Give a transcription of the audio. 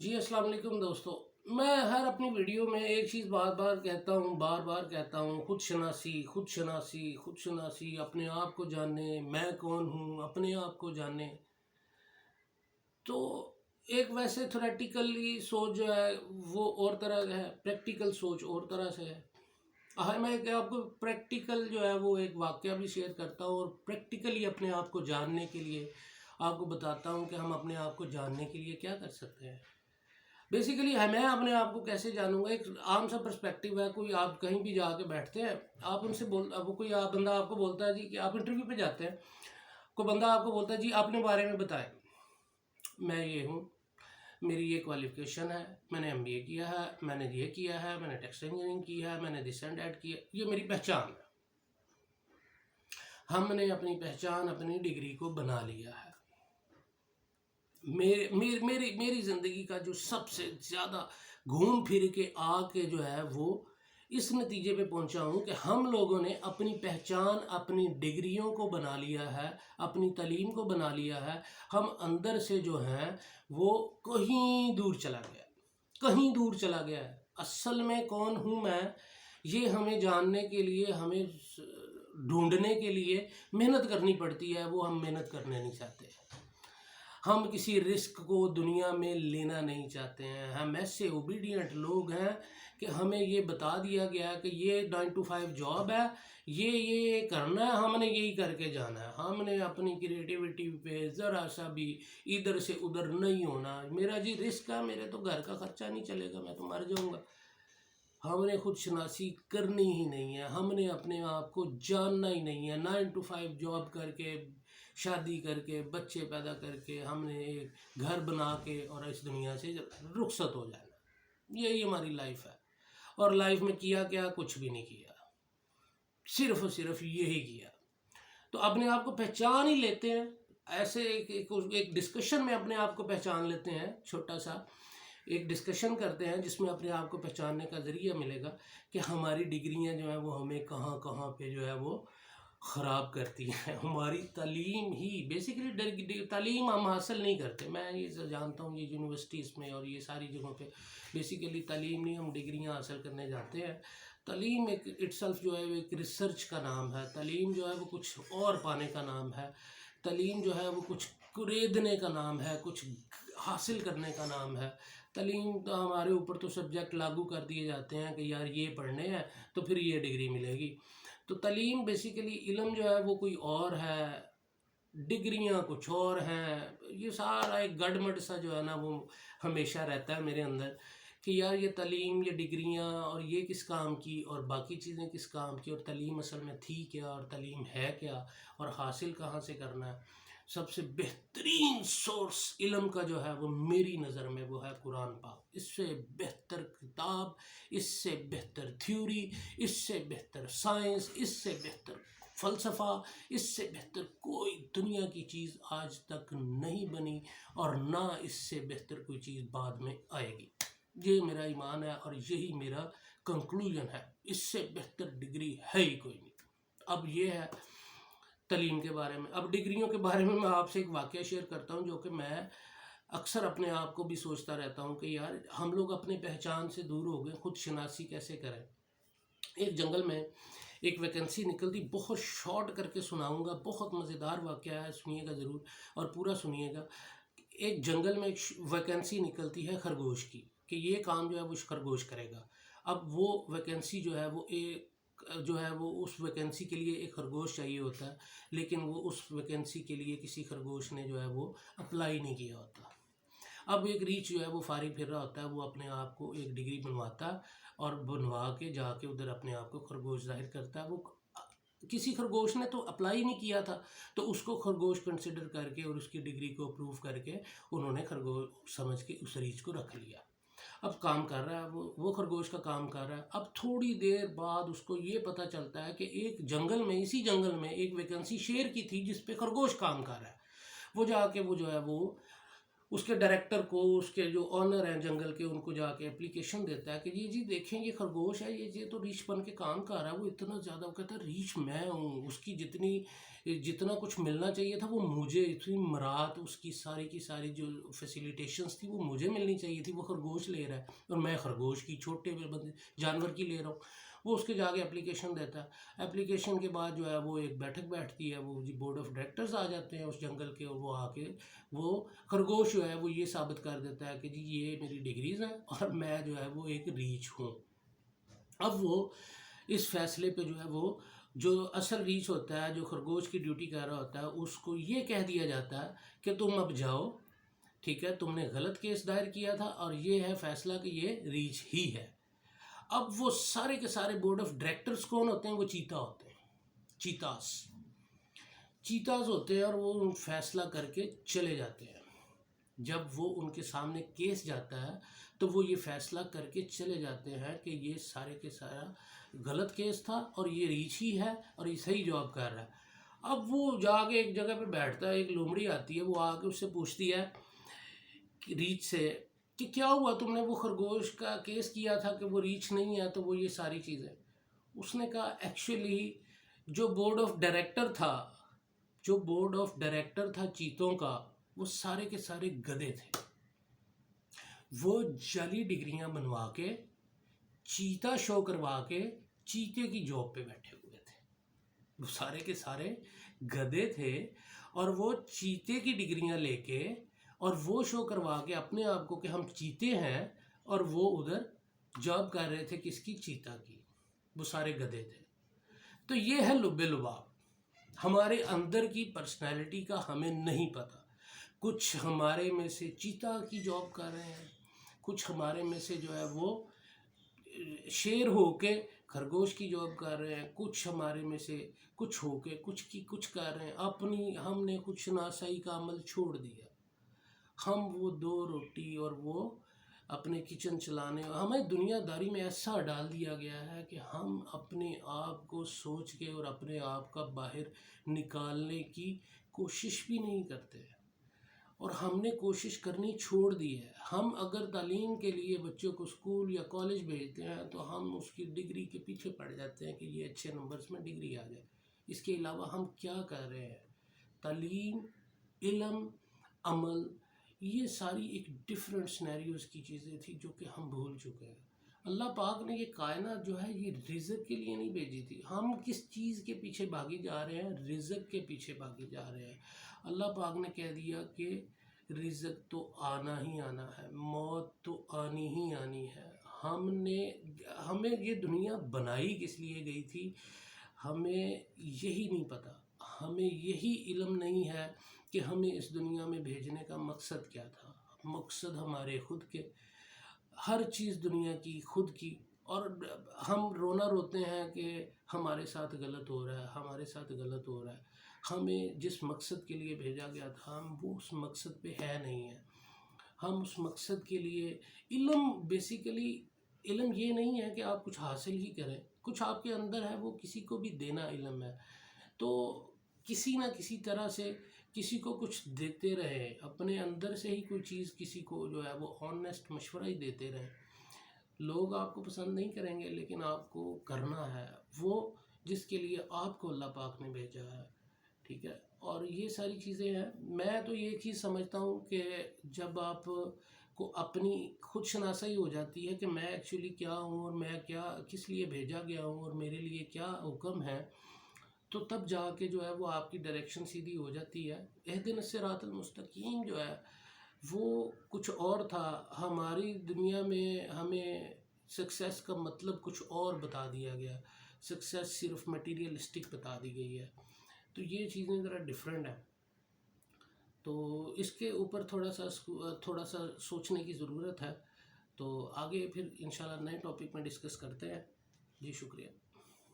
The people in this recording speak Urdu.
جی السلام علیکم دوستو. میں ہر اپنی ویڈیو میں ایک چیز بار بار کہتا ہوں: خود شناسی، خود شناسی، خود شناسی. اپنے آپ کو جانیں، میں کون ہوں، اپنے آپ کو جانیں. تو ایک ویسے تھیوریٹیکلی سوچ جو ہے وہ اور طرح کا ہے، پریکٹیکل سوچ اور طرح سے ہے. میں آپ کو پریکٹیکل جو ہے وہ ایک واقعہ بھی شیئر کرتا ہوں، اور پریکٹیکلی اپنے آپ کو جاننے کے لیے آپ کو بتاتا ہوں کہ ہم اپنے آپ کو جاننے کے لیے کیا کر سکتے ہیں. بیسیکلی میں اپنے آپ کو کیسے جانوں گا؟ ایک عام سا پرسپیکٹیو ہے. کوئی آپ کہیں بھی جا کے بیٹھتے ہیں، آپ ان سے کوئی بندہ آپ کو بولتا ہے جی کہ آپ انٹرویو پہ جاتے ہیں، کوئی بندہ آپ کو بولتا ہے جی اپنے بارے میں بتائیں. میں یہ ہوں، میری یہ کوالیفیکیشن ہے، میں نے MBA کیا ہے، میں نے یہ کیا ہے، میں نے ٹیکسٹ انجینئرنگ کی ہے، میں نے دس اینڈ دیٹ کیا. یہ میری پہچان ہے. ہم نے اپنی پہچان اپنی ڈگری کو بنا لیا ہے. میری زندگی کا جو سب سے زیادہ گھوم پھر کے آ کے جو ہے وہ اس نتیجے پہ پہنچا ہوں کہ ہم لوگوں نے اپنی پہچان اپنی ڈگریوں کو بنا لیا ہے، اپنی تعلیم کو بنا لیا ہے. ہم اندر سے جو ہیں وہ کہیں دور چلا گیا، کہیں دور چلا گیا ہے. اصل میں کون ہوں میں، یہ ہمیں جاننے کے لیے، ہمیں ڈھونڈنے کے لیے محنت کرنی پڑتی ہے. وہ ہم محنت کرنے نہیں چاہتے. ہم کسی رسک کو دنیا میں لینا نہیں چاہتے ہیں. ہم ایسے اوبیڈینٹ لوگ ہیں کہ ہمیں یہ بتا دیا گیا کہ یہ 9 to 5 جاب ہے، یہ کرنا ہے، ہم نے یہی کر کے جانا ہے. ہم نے اپنی کریٹیوٹی پہ ذرا سا بھی ادھر سے ادھر نہیں ہونا. میرا جی رسک ہے، میرے تو گھر کا خرچہ نہیں چلے گا، میں تو مر جاؤں گا. ہم نے خود شناسی کرنی ہی نہیں ہے. ہم نے اپنے آپ کو جاننا ہی نہیں ہے. 9 to 5 جاب کر کے، شادی کر کے، بچے پیدا کر کے، ہم نے ایک گھر بنا کے اور اس دنیا سے رخصت ہو جانا. یہی ہماری لائف ہے. اور لائف میں کیا کیا؟ کچھ بھی نہیں کیا، صرف اور صرف یہی کیا. تو اپنے آپ کو پہچان ہی لیتے ہیں. ایسے ایک ڈسکشن میں اپنے آپ کو پہچان لیتے ہیں. چھوٹا سا ایک ڈسکشن کرتے ہیں جس میں اپنے آپ کو پہچاننے کا ذریعہ ملے گا کہ ہماری ڈگریاں جو ہیں وہ ہمیں کہاں کہاں پہ جو ہے وہ خراب کرتی ہیں. ہماری تعلیم ہی بیسیکلی تعلیم ہم حاصل نہیں کرتے. میں یہ جانتا ہوں، یہ یونیورسٹیز میں اور یہ ساری جگہوں پہ بیسیکلی تعلیم نہیں، ہم ڈگریاں حاصل کرنے جاتے ہیں. تعلیم ایک اٹسلف جو ہے وہ ایک ریسرچ کا نام ہے. تعلیم جو ہے وہ کچھ اور پانے کا نام ہے. تعلیم جو ہے وہ کچھ خریدنے کا نام ہے، کچھ حاصل کرنے کا نام ہے. تعلیم تو ہمارے اوپر تو سبجیکٹ لاگو کر دیے جاتے ہیں کہ یار یہ پڑھنے ہیں تو پھر یہ ڈگری ملے گی. تو تعلیم بیسیکلی علم جو ہے وہ کوئی اور ہے، ڈگریاں کچھ اور ہیں. یہ سارا ایک گڑمٹ سا جو ہے نا وہ ہمیشہ رہتا ہے میرے اندر کہ یار یہ تعلیم، یہ ڈگریاں اور یہ کس کام کی اور باقی چیزیں کس کام کی، اور تعلیم اصل میں تھی کیا اور تعلیم ہے کیا اور حاصل کہاں سے کرنا ہے. سب سے بہترین سورس علم کا جو ہے وہ میری نظر میں وہ ہے قرآن پاک. اس سے بہتر کتاب، اس سے بہتر تھیوری، اس سے بہتر سائنس، اس سے بہتر فلسفہ، اس سے بہتر کوئی دنیا کی چیز آج تک نہیں بنی، اور نہ اس سے بہتر کوئی چیز بعد میں آئے گی. یہ میرا ایمان ہے اور یہی میرا کنکلوژن ہے. اس سے بہتر ڈگری ہے ہی کوئی نہیں. اب یہ ہے تعلیم کے بارے میں. اب ڈگریوں کے بارے میں آپ سے ایک واقعہ شیئر کرتا ہوں جو کہ میں اکثر اپنے آپ کو بھی سوچتا رہتا ہوں کہ یار ہم لوگ اپنے پہچان سے دور ہو گئے. خود شناسی کیسے کریں؟ ایک جنگل میں ایک ویکنسی نکلتی، بہت شارٹ کر کے سناؤں گا، بہت مزیدار واقعہ ہے، سنیے گا ضرور اور پورا سنیے گا. ایک جنگل میں ایک ویکنسی نکلتی ہے خرگوش کی کہ یہ کام جو ہے وہ خرگوش کرے گا. اب وہ ویکنسی جو ہے وہ اس ویکنسی کے لیے ایک خرگوش چاہیے ہوتا ہے، لیکن وہ اس ویکنسی کے لیے کسی خرگوش نے جو ہے وہ اپلائی نہیں کیا ہوتا. اب ایک ریچھ جو ہے وہ فارغ پھر رہا ہوتا ہے، وہ اپنے آپ کو ایک ڈگری بنواتا اور بنوا کے جا کے ادھر اپنے آپ کو خرگوش ظاہر کرتا ہے. وہ کسی خرگوش نے تو اپلائی نہیں کیا تھا، تو اس کو خرگوش کنسیڈر کر کے اور اس کی ڈگری کو اپروو کر کے انہوں نے خرگوش سمجھ کے اس ریچھ کو رکھ لیا. اب کام کر رہا ہے، وہ خرگوش کا کام کر رہا ہے. اب تھوڑی دیر بعد اس کو یہ پتہ چلتا ہے کہ ایک جنگل میں، اسی جنگل میں ایک ویکنسی شیر کی تھی جس پہ خرگوش کام کر رہا ہے. وہ جا کے وہ جو ہے وہ اس کے ڈائریکٹر کو، اس کے جو آنر ہیں جنگل کے، ان کو جا کے اپلیکیشن دیتا ہے کہ جی دیکھیں یہ خرگوش ہے، یہ تو ریچھ بن کے کام کر رہا ہے، وہ اتنا زیادہ، وہ کہتا ہے ریچھ میں ہوں، اس کی جتنا کچھ ملنا چاہیے تھا وہ مجھے، اتنی مراد اس کی ساری جو فیسیلیٹیشنز تھی وہ مجھے ملنی چاہیے تھی، وہ خرگوش لے رہا ہے اور میں خرگوش کی، چھوٹے بندے جانور کی لے رہا ہوں۔ وہ اس کے جا کے اپلیکیشن دیتا ہے، اپلیکیشن کے بعد جو ہے وہ ایک بیٹھک بیٹھتی ہے، وہ بورڈ آف ڈائریکٹرز آ جاتے ہیں اس جنگل کے، اور وہ آ کے وہ خرگوش جو ہے وہ یہ ثابت کر دیتا ہے کہ جی یہ میری ڈگریز ہیں اور میں جو ہے وہ ایک ریچھ ہوں۔ اب وہ اس فیصلے پہ جو ہے وہ جو اصل ریچھ ہوتا ہے، جو خرگوش کی ڈیوٹی کر رہا ہوتا ہے، اس کو یہ کہہ دیا جاتا ہے کہ تم اب جاؤ، ٹھیک ہے، تم نے غلط کیس دائر کیا تھا اور یہ ہے فیصلہ کہ یہ ریچھ ہی ہے۔ اب وہ سارے کے سارے بورڈ آف ڈائریکٹرز کون ہوتے ہیں؟ وہ چیتا ہوتے ہیں، چیتاز ہوتے ہیں، اور وہ فیصلہ کر کے چلے جاتے ہیں۔ جب وہ ان کے سامنے کیس جاتا ہے تو وہ یہ فیصلہ کر کے چلے جاتے ہیں کہ یہ سارے کے سارا غلط کیس تھا اور یہ ریچھ ہی ہے اور یہ صحیح جواب کر رہا ہے۔ اب وہ جا کے ایک جگہ پہ بیٹھتا ہے، ایک لومڑی آتی ہے، وہ آ کے اس سے پوچھتی ہے ریچھ سے کہ کیا ہوا، تم نے وہ خرگوش کا کیس کیا تھا کہ وہ ریچھ نہیں ہے، تو وہ یہ ساری چیزیں۔ اس نے کہا ایکچولی جو بورڈ آف ڈائریکٹر تھا چیتوں کا، وہ سارے کے سارے گدھے تھے، وہ جعلی ڈگریاں بنوا کے، چیتا شو کروا کے چیتے کی جاب پہ بیٹھے ہوئے تھے، وہ سارے کے سارے گدھے تھے، اور وہ چیتے کی ڈگریاں لے کے اور وہ شو کروا کے اپنے آپ کو کہ ہم چیتے ہیں، اور وہ ادھر جاب کر رہے تھے کس کی؟ چیتا کی، وہ سارے گدھے تھے۔ تو یہ ہے لب لباب، ہمارے اندر کی پرسنالٹی کا ہمیں نہیں پتہ، کچھ ہمارے میں سے چیتا کی جاب کر رہے ہیں، کچھ ہمارے میں سے جو ہے وہ شیر ہو کے خرگوش کی جاب کر رہے ہیں، کچھ ہمارے میں سے کچھ ہو کے کچھ کر رہے ہیں، ہم نے کچھ شناسائی کا عمل چھوڑ دیا، ہم وہ 2 روٹی اور وہ اپنے کچن چلانے، ہمیں دنیا داری میں ایسا ڈال دیا گیا ہے کہ ہم اپنے آپ کو سوچ کے اور اپنے آپ کا باہر نکالنے کی کوشش بھی نہیں کرتے، اور ہم نے کوشش کرنی چھوڑ دی ہے۔ ہم اگر تعلیم کے لیے بچوں کو اسکول یا کالج بھیجتے ہیں تو ہم اس کی ڈگری کے پیچھے پڑ جاتے ہیں کہ یہ اچھے نمبرز میں ڈگری آ جائے، اس کے علاوہ ہم کیا کر رہے ہیں؟ تعلیم، علم، عمل، یہ ساری ایک ڈیفرنٹ سینیریوز کی چیزیں تھیں جو کہ ہم بھول چکے ہیں۔ اللہ پاک نے یہ کائنات جو ہے یہ رزق کے لیے نہیں بھیجی تھی، ہم کس چیز کے پیچھے بھاگی جا رہے ہیں؟ رزق کے پیچھے بھاگی جا رہے ہیں۔ اللہ پاک نے کہہ دیا کہ رزق تو آنا ہی آنا ہے، موت تو آنی ہی آنی ہے۔ ہمیں یہ دنیا بنائی کس لیے گئی تھی، ہمیں یہی نہیں پتہ، ہمیں یہی علم نہیں ہے کہ ہمیں اس دنیا میں بھیجنے کا مقصد کیا تھا۔ مقصد ہمارے خود کے، ہر چیز دنیا کی خود کی، اور ہم رونا روتے ہیں کہ ہمارے ساتھ غلط ہو رہا ہے، ہمارے ساتھ غلط ہو رہا ہے۔ ہمیں جس مقصد کے لیے بھیجا گیا تھا ہم وہ اس مقصد پہ ہے نہیں ہے۔ ہم اس مقصد کے لیے بیسیکلی علم یہ نہیں ہے کہ آپ کچھ حاصل ہی کریں، کچھ آپ کے اندر ہے وہ کسی کو بھی دینا علم ہے، تو کسی نہ کسی طرح سے کسی کو کچھ دیتے رہے، اپنے اندر سے ہی کوئی چیز کسی کو جو ہے وہ آنیسٹ مشورہ ہی دیتے رہے۔ لوگ آپ کو پسند نہیں کریں گے لیکن آپ کو کرنا ہے وہ جس کے لیے آپ کو اللہ پاک نے بھیجا ہے، ٹھیک ہے۔ اور یہ ساری چیزیں ہیں، میں تو یہ چیز سمجھتا ہوں کہ جب آپ کو اپنی خود شناسائی ہو جاتی ہے کہ میں ایکچولی کیا ہوں اور میں کس لیے بھیجا گیا ہوں اور میرے لیے کیا حکم ہے، تو تب جا کے جو ہے وہ آپ کی ڈائریکشن سیدھی ہو جاتی ہے۔ اہدنا الصراط المستقیم جو ہے وہ کچھ اور تھا، ہماری دنیا میں ہمیں سکسیس کا مطلب کچھ اور بتا دیا گیا، سکسیس صرف مٹیریلسٹک بتا دی گئی ہے، تو یہ چیزیں ذرا ڈیفرنٹ ہیں۔ تو اس کے اوپر تھوڑا سا سوچنے کی ضرورت ہے، تو آگے پھر انشاءاللہ نئے ٹاپک میں ڈسکس کرتے ہیں۔ جی شکریہ۔